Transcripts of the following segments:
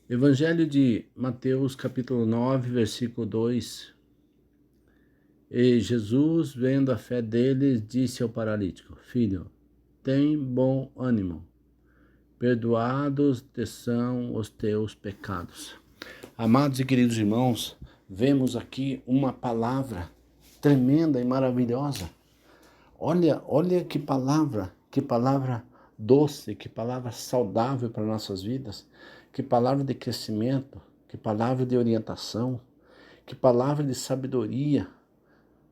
Evangelho de Mateus, capítulo 9, versículo 2. E Jesus, vendo a fé deles, disse ao paralítico: Filho, tem bom ânimo, perdoados te são os teus pecados. Amados e queridos irmãos, vemos aqui uma palavra tremenda e maravilhosa. Olha que palavra doce, que palavra saudável para nossas vidas, que palavra de crescimento, que palavra de orientação, que palavra de sabedoria,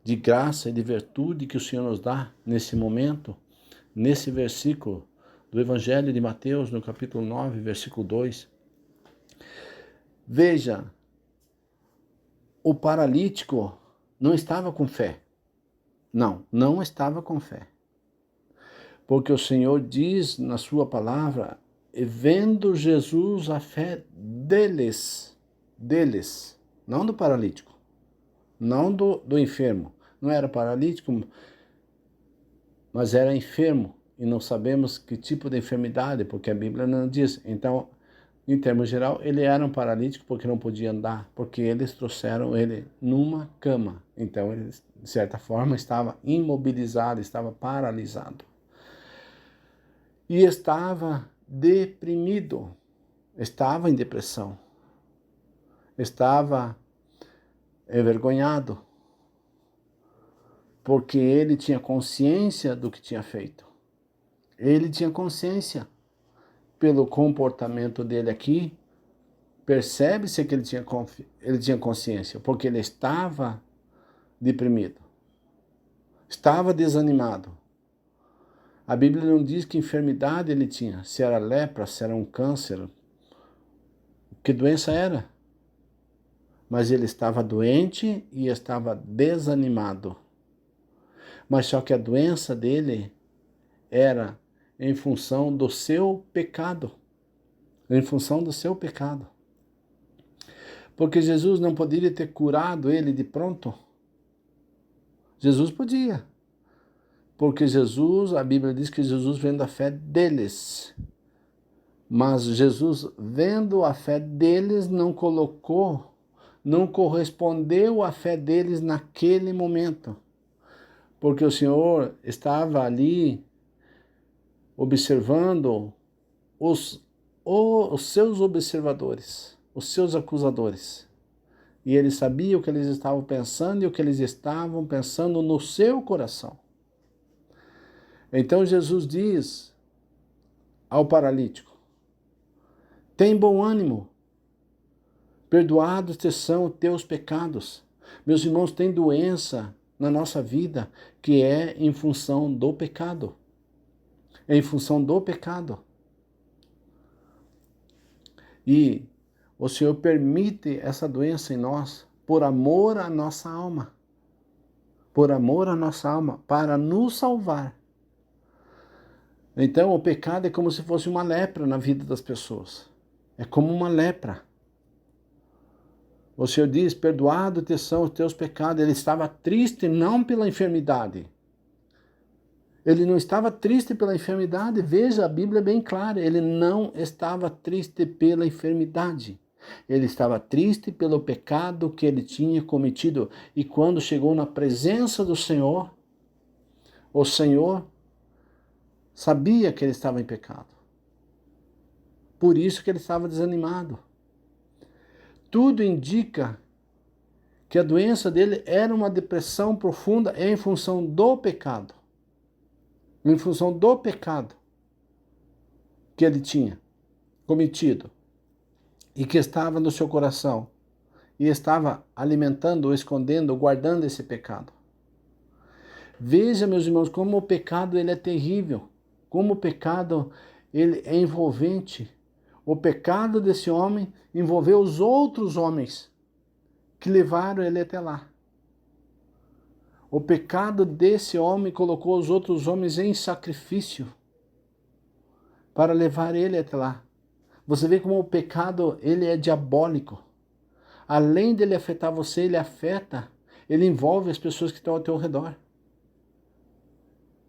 de graça e de virtude que o Senhor nos dá nesse momento, nesse versículo do Evangelho de Mateus, no capítulo 9, versículo 2. Veja, o paralítico não estava com fé. Não estava com fé. Porque o Senhor diz na sua palavra, e vendo Jesus a fé deles, não do paralítico, não do enfermo. Não era paralítico, mas era enfermo, e não sabemos que tipo de enfermidade, porque a Bíblia não diz. Então, em termos geral, ele era um paralítico porque não podia andar, porque eles trouxeram ele numa cama. Então, ele, de certa forma, estava imobilizado, estava paralisado. E estava deprimido, estava em depressão, estava envergonhado, porque ele tinha consciência do que tinha feito. Ele tinha consciência. Pelo comportamento dele aqui, percebe-se que ele tinha consciência, porque ele estava deprimido, estava desanimado. A Bíblia não diz que enfermidade ele tinha, se era lepra, se era um câncer, que doença era. Mas ele estava doente e estava desanimado. Mas só que a doença dele era em função do seu pecado. Em função do seu pecado. Porque Jesus não poderia ter curado ele de pronto. Jesus podia. Porque Jesus, a Bíblia diz que Jesus vendo a fé deles. Mas Jesus, vendo a fé deles, não correspondeu à fé deles naquele momento. Porque o Senhor estava ali observando os seus observadores, os seus acusadores. E ele sabia o que eles estavam pensando e o que eles estavam pensando no seu coração. Então Jesus diz ao paralítico: tem bom ânimo, perdoados te são os teus pecados. Meus irmãos, tem doença na nossa vida que é em função do pecado. É em função do pecado. E o Senhor permite essa doença em nós por amor à nossa alma. Por amor à nossa alma, para nos salvar. Então o pecado é como se fosse uma lepra na vida das pessoas. É como uma lepra. O Senhor diz, perdoado te são os teus pecados. Ele estava triste não pela enfermidade. Ele não estava triste pela enfermidade. Veja, a Bíblia é bem clara. Ele não estava triste pela enfermidade. Ele estava triste pelo pecado que ele tinha cometido. E quando chegou na presença do Senhor, o Senhor sabia que ele estava em pecado. Por isso que ele estava desanimado. Tudo indica que a doença dele era uma depressão profunda em função do pecado. Em função do pecado que ele tinha cometido e que estava no seu coração e estava alimentando, escondendo, guardando esse pecado. Veja, meus irmãos, como o pecado ele é terrível, como o pecado ele é envolvente. O pecado desse homem envolveu os outros homens que levaram ele até lá. O pecado desse homem colocou os outros homens em sacrifício para levar ele até lá. Você vê como o pecado ele é diabólico. Além dele afetar você, ele afeta, ele envolve as pessoas que estão ao teu redor.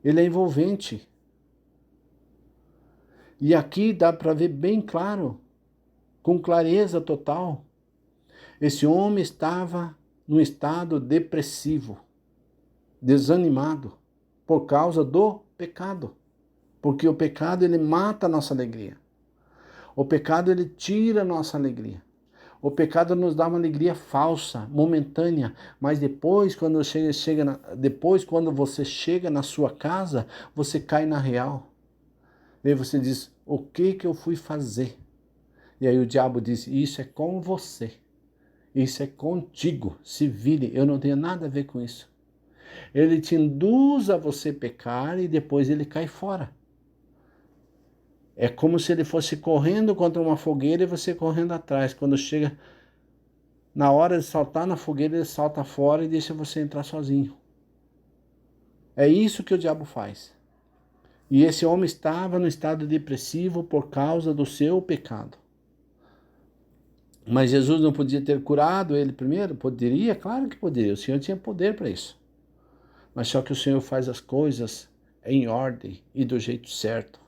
Ele é envolvente. E aqui dá para ver bem claro com clareza total. Esse homem estava num estado depressivo, desanimado, por causa do pecado. Porque o pecado, ele mata a nossa alegria. O pecado, ele tira a nossa alegria. O pecado nos dá uma alegria falsa, momentânea, mas depois, quando você chega na sua casa, você cai na real. E aí você diz, o que eu fui fazer? E aí o diabo diz, isso é com você. Isso é contigo. Se vire, eu não tenho nada a ver com isso. Ele te induz a você pecar e depois ele cai fora. É como se ele fosse correndo contra uma fogueira e você correndo atrás. Quando chega na hora de saltar na fogueira, ele salta fora e deixa você entrar sozinho. É isso que o diabo faz. E esse homem estava no estado depressivo por causa do seu pecado. Mas Jesus não podia ter curado ele primeiro? Poderia? Claro que poderia. O Senhor tinha poder para isso. Mas só que o Senhor faz as coisas em ordem e do jeito certo.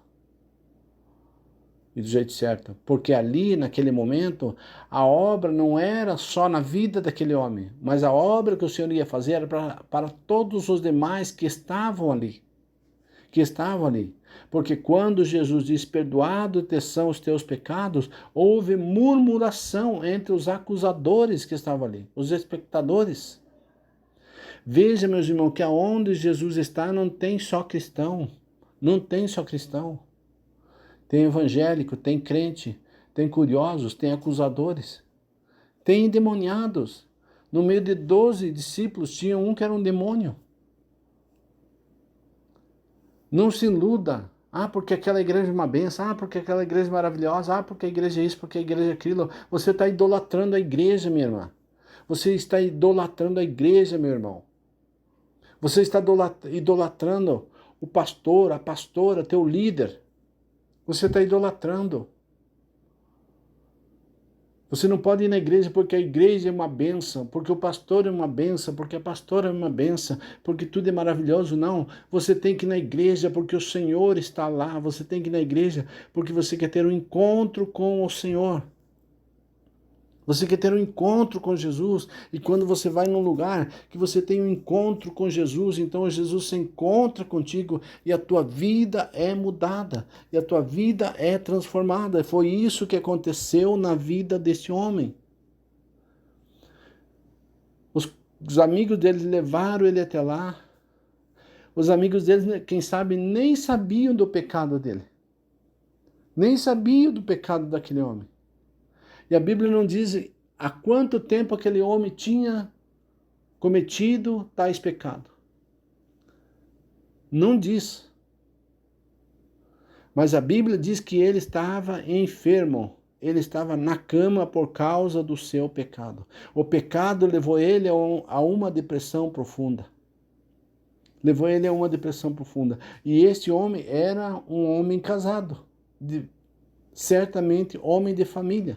E do jeito certo. Porque ali, naquele momento, a obra não era só na vida daquele homem, mas a obra que o Senhor ia fazer era para todos os demais que estavam ali. Porque quando Jesus diz, perdoado te são os teus pecados, houve murmuração entre os acusadores que estavam ali, os espectadores. Veja, meus irmãos, que aonde Jesus está não tem só cristão. Não tem só cristão. Tem evangélico, tem crente, tem curiosos, tem acusadores, tem endemoniados. No meio de 12 discípulos tinha um que era um demônio. Não se iluda. Ah, porque aquela igreja é uma benção. Ah, porque aquela igreja é maravilhosa. Ah, porque a igreja é isso, porque a igreja é aquilo. Você está idolatrando a igreja, minha irmã. Você está idolatrando a igreja, meu irmão. Você está idolatrando o pastor, a pastora, teu líder. Você está idolatrando. Você não pode ir na igreja porque a igreja é uma bênção, porque o pastor é uma bênção, porque a pastora é uma bênção, porque tudo é maravilhoso. Não, você tem que ir na igreja porque o Senhor está lá. Você tem que ir na igreja porque você quer ter um encontro com o Senhor. Você quer ter um encontro com Jesus, e quando você vai num lugar que você tem um encontro com Jesus, então Jesus se encontra contigo e a tua vida é mudada, e a tua vida é transformada. Foi isso que aconteceu na vida desse homem. Os amigos dele levaram ele até lá. Os amigos dele, quem sabe, nem sabiam do pecado dele. Nem sabiam do pecado daquele homem. E a Bíblia não diz há quanto tempo aquele homem tinha cometido tais pecados. Não diz. Mas a Bíblia diz que ele estava enfermo. Ele estava na cama por causa do seu pecado. O pecado levou ele a uma depressão profunda. Levou ele a uma depressão profunda. E este homem era um homem casado. Certamente homem de família.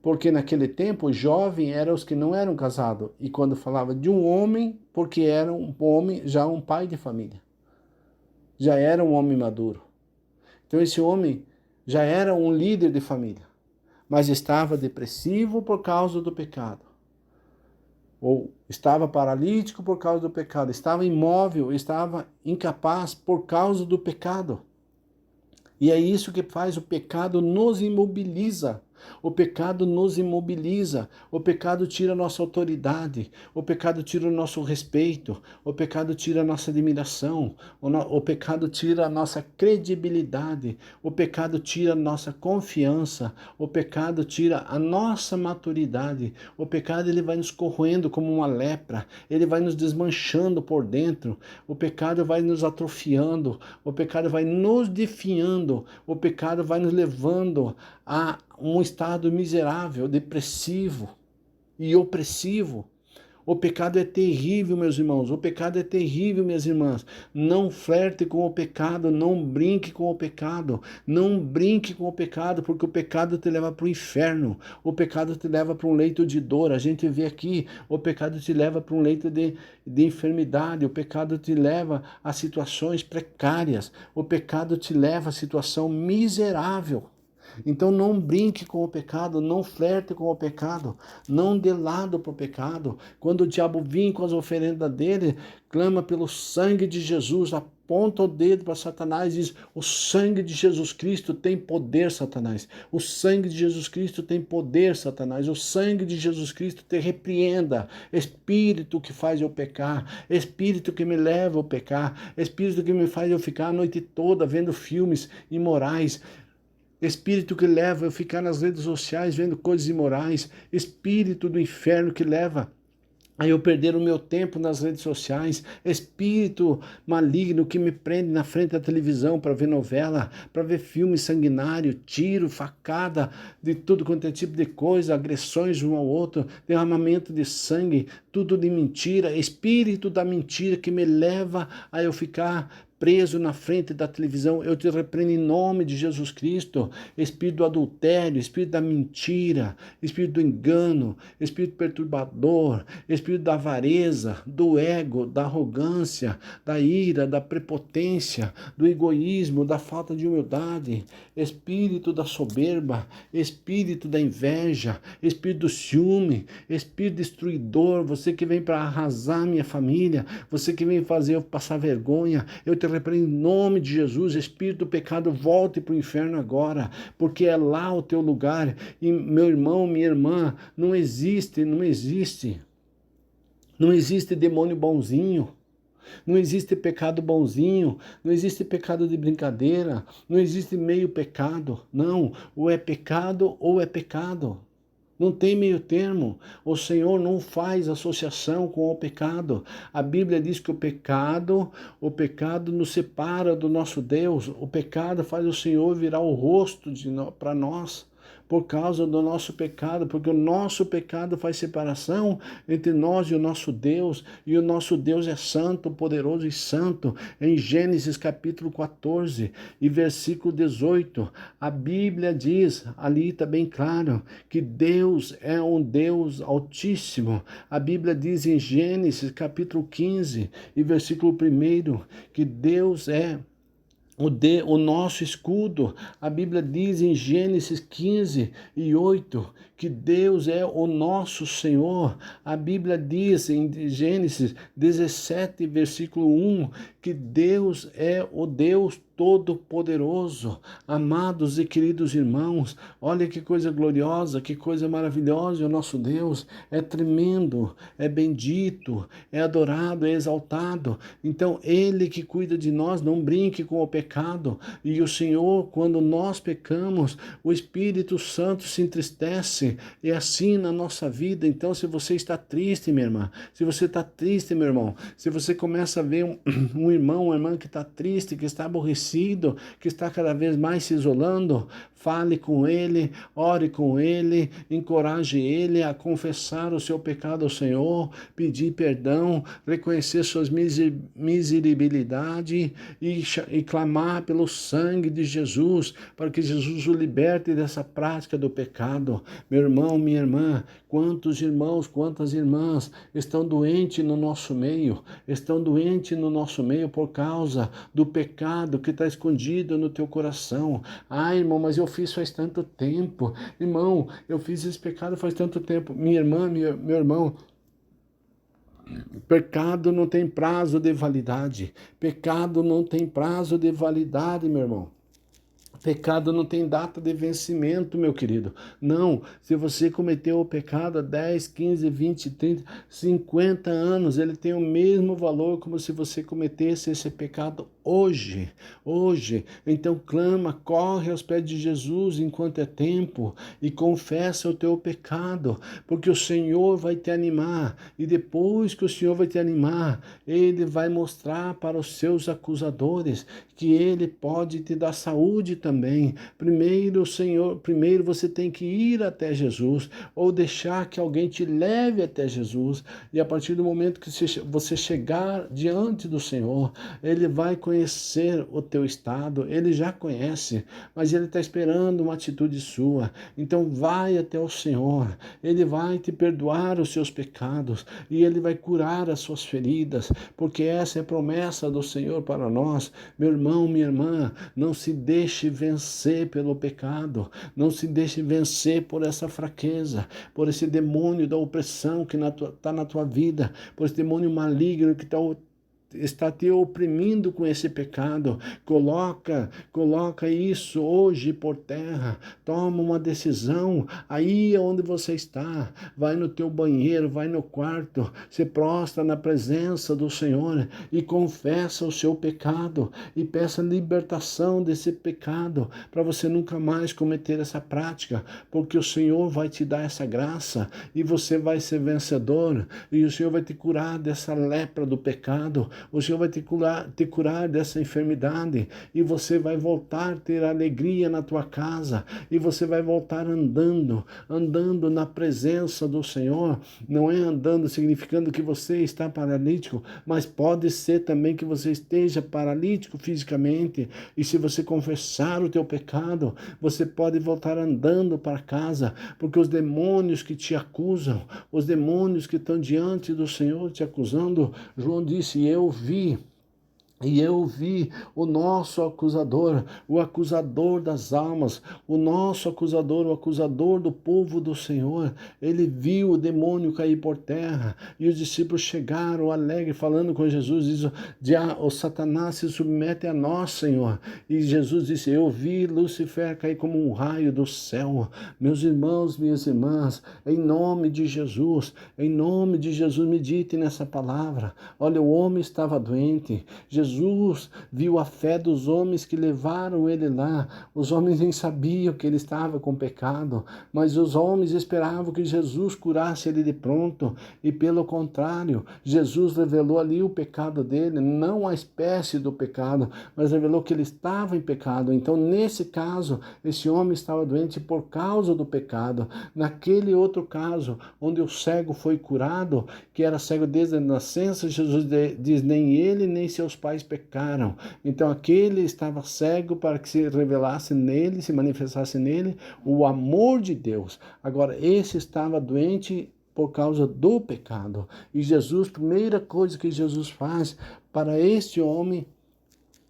Porque naquele tempo, jovem eram os que não eram casados. E quando falava de um homem, porque era um homem, já um pai de família. Já era um homem maduro. Então esse homem já era um líder de família. Mas estava depressivo por causa do pecado. Ou estava paralítico por causa do pecado. Estava imóvel, estava incapaz por causa do pecado. E é isso que faz, o pecado nos imobiliza. O pecado nos imobiliza, o pecado tira a nossa autoridade, o pecado tira o nosso respeito, o pecado tira a nossa admiração, o pecado tira a nossa credibilidade, o pecado tira a nossa confiança, o pecado tira a nossa maturidade, o pecado ele vai nos corroendo como uma lepra, ele vai nos desmanchando por dentro, o pecado vai nos atrofiando, o pecado vai nos definhando, o pecado vai nos levando a um estado miserável, depressivo e opressivo. O pecado é terrível, meus irmãos. O pecado é terrível, minhas irmãs. Não flerte com o pecado, não brinque com o pecado. Não brinque com o pecado, porque o pecado te leva para o inferno. O pecado te leva para um leito de dor. A gente vê aqui, o pecado te leva para um leito de enfermidade. O pecado te leva a situações precárias. O pecado te leva a situação miserável. Então não brinque com o pecado, não flerte com o pecado, não dê lado para o pecado. Quando o diabo vir com as oferendas dele, clama pelo sangue de Jesus, aponta o dedo para Satanás e diz: o sangue de Jesus Cristo tem poder, Satanás. O sangue de Jesus Cristo tem poder, Satanás. O sangue de Jesus Cristo te repreenda. Espírito que faz eu pecar, espírito que me leva a pecar, espírito que me faz eu ficar a noite toda vendo filmes imorais, espírito que leva eu ficar nas redes sociais vendo coisas imorais, espírito do inferno que leva a eu perder o meu tempo nas redes sociais, espírito maligno que me prende na frente da televisão para ver novela, para ver filme sanguinário, tiro, facada, de tudo quanto é tipo de coisa, agressões um ao outro, derramamento de sangue, tudo de mentira, espírito da mentira que me leva a eu ficar preso na frente da televisão. Eu te repreendo em nome de Jesus Cristo, espírito do adultério, espírito da mentira, espírito do engano, espírito perturbador, espírito da avareza, do ego, da arrogância, da ira, da prepotência, do egoísmo, da falta de humildade, espírito da soberba, espírito da inveja, espírito do ciúme, espírito destruidor, você que vem para arrasar minha família, você que vem fazer eu passar vergonha, eu te repreendo em nome de Jesus, espírito do pecado, volte para o inferno agora, porque é lá o teu lugar. E meu irmão, minha irmã, não existe demônio bonzinho, não existe pecado bonzinho, não existe pecado de brincadeira, não existe meio pecado, não, ou é pecado ou é pecado. Não tem meio termo. O Senhor não faz associação com o pecado. A Bíblia diz que o pecado nos separa do nosso Deus. O pecado faz o Senhor virar o rosto para nós, por causa do nosso pecado, porque o nosso pecado faz separação entre nós e o nosso Deus, e o nosso Deus é santo, poderoso e santo. Em Gênesis capítulo 14 e versículo 18, a Bíblia diz, ali está bem claro, que Deus é um Deus altíssimo. A Bíblia diz em Gênesis capítulo 15 e versículo 1, que Deus é o nosso escudo. A Bíblia diz em Gênesis 15 e 8 que Deus é o nosso Senhor. A Bíblia diz em Gênesis 17, versículo 1, que Deus é o Deus Todo-Poderoso. Amados e queridos irmãos, olha que coisa gloriosa, que coisa maravilhosa. O nosso Deus é tremendo, é bendito, é adorado, é exaltado. Então, Ele que cuida de nós, não brinque com o pecado. E o Senhor, quando nós pecamos, o Espírito Santo se entristece. E assim na nossa vida. Então, se você está triste, minha irmã, se você está triste, meu irmão, se você começa a ver um irmão, uma irmã que está triste, que está aborrecido, que está cada vez mais se isolando, fale com ele, ore com ele, encoraje ele a confessar o seu pecado ao Senhor, pedir perdão, reconhecer suas miserabilidade e clamar pelo sangue de Jesus, para que Jesus o liberte dessa prática do pecado. Meu irmão, minha irmã, quantos irmãos, quantas irmãs estão doentes no nosso meio, por causa do pecado que está escondido no teu coração. Ah, irmão, mas eu fiz faz tanto tempo. Irmão, eu fiz esse pecado faz tanto tempo. Minha irmã, meu irmão, pecado não tem prazo de validade. Pecado não tem prazo de validade, meu irmão. Pecado não tem data de vencimento, meu querido. Não, se você cometeu o pecado há 10, 15, 20, 30, 50 anos, ele tem o mesmo valor como se você cometesse esse pecado hoje. Então clama, corre aos pés de Jesus enquanto é tempo e confessa o teu pecado, porque o Senhor vai te animar, e depois que o Senhor vai te animar, Ele vai mostrar para os seus acusadores que Ele pode te dar saúde também. Primeiro você tem que ir até Jesus, ou deixar que alguém te leve até Jesus, e a partir do momento que você chegar diante do Senhor, Ele vai conhecer conhecer o teu estado, Ele já conhece, mas Ele está esperando uma atitude sua. Então vai até o Senhor, Ele vai te perdoar os seus pecados e Ele vai curar as suas feridas, porque essa é a promessa do Senhor para nós. Meu irmão, minha irmã, não se deixe vencer pelo pecado, não se deixe vencer por essa fraqueza, por esse demônio da opressão que está na tua vida, por esse demônio maligno que está te oprimindo com esse pecado. Coloca isso hoje por terra. Toma uma decisão. Aí onde você está, vai no teu banheiro, vai no quarto, se prostra na presença do Senhor e confessa o seu pecado e peça libertação desse pecado para você nunca mais cometer essa prática, porque o Senhor vai te dar essa graça e você vai ser vencedor e o Senhor vai te curar dessa lepra do pecado. O Senhor vai te curar dessa enfermidade e você vai voltar a ter alegria na tua casa e você vai voltar andando na presença do Senhor. Não é andando significando que você está paralítico, mas pode ser também que você esteja paralítico fisicamente e se você confessar o teu pecado, você pode voltar andando para casa, porque os demônios que te acusam, os demônios que estão diante do Senhor te acusando, João disse, e eu vi o nosso acusador, o acusador das almas, o nosso acusador, o acusador do povo do Senhor. Ele viu o demônio cair por terra e os discípulos chegaram alegres falando com Jesus, diz, o Satanás se submete a nós, Senhor. E Jesus disse, eu vi Lúcifer cair como um raio do céu. Meus irmãos, minhas irmãs, em nome de Jesus, medite nessa palavra. Olha, o homem estava doente, Jesus viu a fé dos homens que levaram ele lá. Os homens nem sabiam que ele estava com pecado, mas os homens esperavam que Jesus curasse ele de pronto, e pelo contrário, Jesus revelou ali o pecado dele, não a espécie do pecado, mas revelou que ele estava em pecado. Então, nesse caso, esse homem estava doente por causa do pecado. Naquele outro caso, onde o cego foi curado, que era cego desde a nascença, Jesus diz, nem ele nem seus pais pecaram. Então aquele estava cego para que se revelasse nele, se manifestasse nele o amor de Deus. Agora esse estava doente por causa do pecado. E Jesus, primeira coisa que Jesus faz para este homem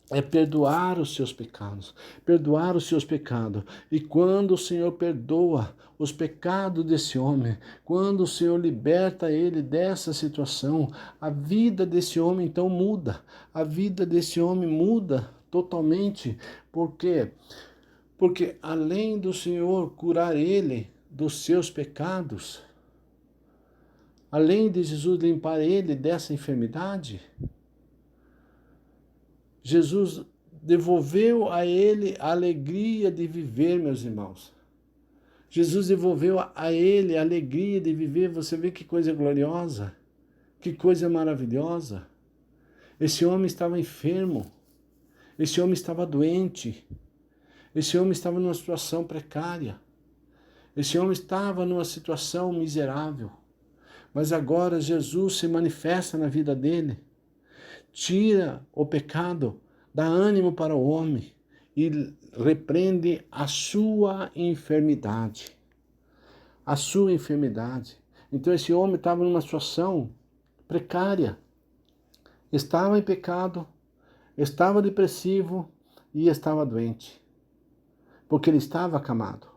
é perdoar os seus pecados, perdoar os seus pecados. E quando o Senhor perdoa os pecados desse homem, quando o Senhor liberta ele dessa situação, a vida desse homem então muda, a vida desse homem muda totalmente. Por quê? Porque além do Senhor curar ele dos seus pecados, além de Jesus limpar ele dessa enfermidade, Jesus devolveu a ele a alegria de viver, meus irmãos. Jesus devolveu a ele a alegria de viver. Você vê que coisa gloriosa, que coisa maravilhosa. Esse homem estava enfermo, esse homem estava doente, esse homem estava numa situação precária, esse homem estava numa situação miserável. Mas agora Jesus se manifesta na vida dele, tira o pecado, dá ânimo para o homem e repreende a sua enfermidade. A sua enfermidade. Então esse homem estava numa situação precária, estava em pecado, estava depressivo e estava doente, porque ele estava acamado.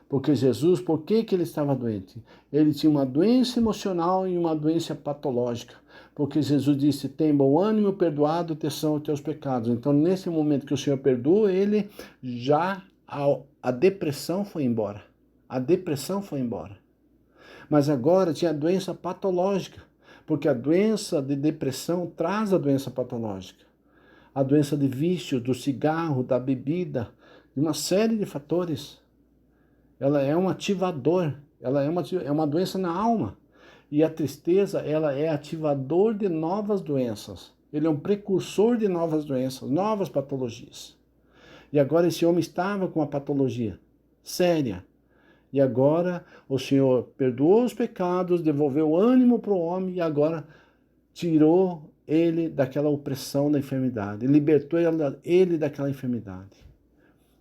Porque Jesus, por que ele estava doente? Ele tinha uma doença emocional e uma doença patológica. Porque Jesus disse, tem bom ânimo, perdoado te são os teus pecados. Então, nesse momento que o Senhor perdoa ele, já a depressão foi embora. A depressão foi embora. Mas agora tinha a doença patológica. Porque a doença de depressão traz a doença patológica. A doença de vício, do cigarro, da bebida, de uma série de fatores. Ela é um ativador, ela é uma doença na alma. E a tristeza, ela é ativador de novas doenças. Ele é um precursor de novas doenças, novas patologias. E agora esse homem estava com uma patologia séria. E agora o Senhor perdoou os pecados, devolveu ânimo para o homem e agora tirou ele daquela opressão da enfermidade, libertou ele daquela enfermidade.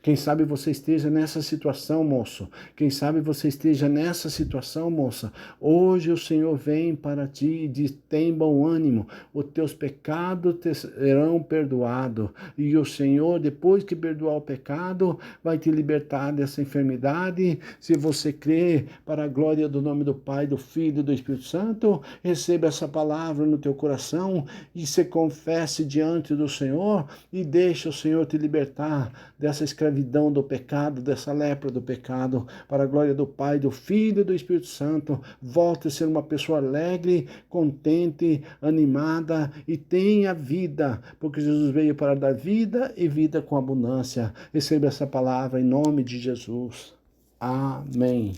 Quem sabe você esteja nessa situação, moço. Quem sabe você esteja nessa situação, moça. Hoje o Senhor vem para ti e diz: tem bom ânimo, os teus pecados te serão perdoados. E o Senhor, depois que perdoar o pecado, vai te libertar dessa enfermidade. Se você crê, para a glória do nome do Pai, do Filho e do Espírito Santo, receba essa palavra no teu coração e se confesse diante do Senhor e deixa o Senhor te libertar dessa escravidão do pecado, dessa lepra do pecado, para a glória do Pai, do Filho e do Espírito Santo. Volte a ser uma pessoa alegre, contente, animada e tenha vida, porque Jesus veio para dar vida e vida com abundância. Receba essa palavra em nome de Jesus. Amém.